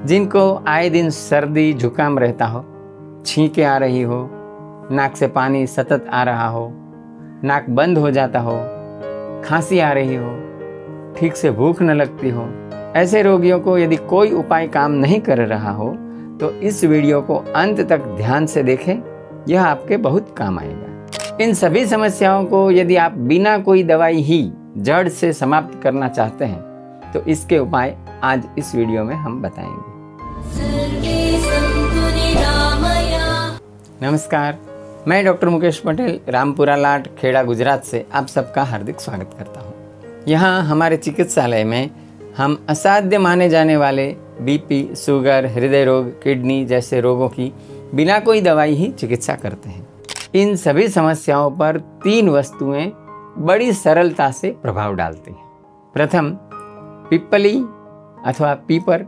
जिनको आए दिन सर्दी जुकाम रहता हो, छींकें आ रही हो, नाक से पानी सतत आ रहा हो, नाक बंद हो जाता हो, खांसी आ रही हो, ठीक से भूख न लगती हो, ऐसे रोगियों को यदि कोई उपाय काम नहीं कर रहा हो तो इस वीडियो को अंत तक ध्यान से देखें, यह आपके बहुत काम आएगा। इन सभी समस्याओं को यदि आप बिना कोई दवाई ही जड़ से समाप्त करना चाहते हैं तो इसके उपाय आज इस वीडियो में हम बताएंगे। नमस्कार, मैं डॉक्टर मुकेश पटेल रामपुरा लाट खेड़ा गुजरात से आप सबका हार्दिक स्वागत करता हूँ। यहाँ हमारे चिकित्सालय में हम असाध्य माने जाने वाले बीपी, शुगर, हृदय रोग, किडनी जैसे रोगों की बिना कोई दवाई ही चिकित्सा करते हैं। इन सभी समस्याओं पर 3 वस्तुएं बड़ी सरलता से प्रभाव डालती हैं। प्रथम पिप्पली अथवा पीपर,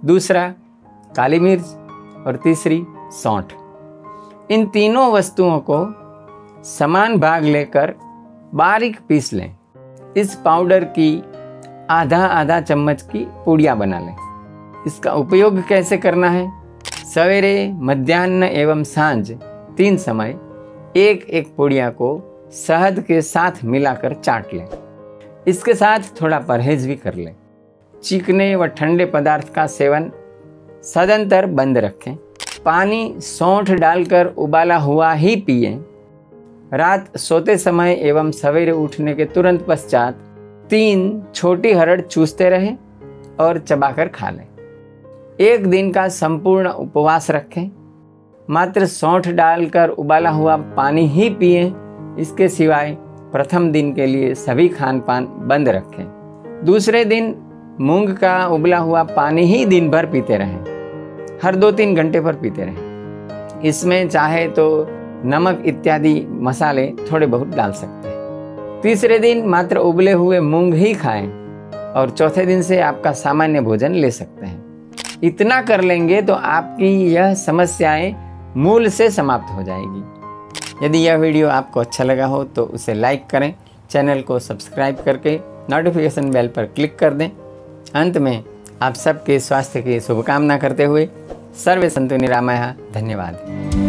दूसरा काली मिर्च और तीसरी सौंठ। इन तीनों वस्तुओं को समान भाग लेकर बारीक पीस लें। इस पाउडर की आधा चम्मच की पुड़िया बना लें। इसका उपयोग कैसे करना है? सवेरे, मध्याह्न एवं सांझ 3 समय एक पुड़िया को शहद के साथ मिलाकर चाट लें। इसके साथ थोड़ा परहेज भी कर लें। चीकने व ठंडे पदार्थ का सेवन सदंतर बंद रखें। पानी सौंठ डालकर उबाला हुआ ही पिएं। रात सोते समय एवं सवेरे उठने के तुरंत पश्चात 3 छोटी हरड़ चूसते रहें और चबाकर खा लें। 1 दिन का संपूर्ण उपवास रखें। मात्र सौंठ डालकर उबाला हुआ पानी ही पिएं। इसके सिवाय प्रथम दिन के लिए सभी खान पान बंद रखें। दूसरे दिन मूंग का उबला हुआ पानी ही दिन भर पीते रहें। हर 2-3 घंटे पर पीते रहें। इसमें चाहे तो नमक इत्यादि मसाले थोड़े बहुत डाल सकते हैं। तीसरे दिन मात्र उबले हुए मूंग ही खाएं और चौथे दिन से आपका सामान्य भोजन ले सकते हैं। इतना कर लेंगे तो आपकी यह समस्याएं मूल से समाप्त हो जाएगी। यदि यह वीडियो आपको अच्छा लगा हो तो उसे लाइक करें, चैनल को सब्सक्राइब करके नोटिफिकेशन बेल पर क्लिक कर दें। अंत में आप सबके स्वास्थ्य की शुभकामना करते हुए सर्वे सन्तु निरामयाः। धन्यवाद।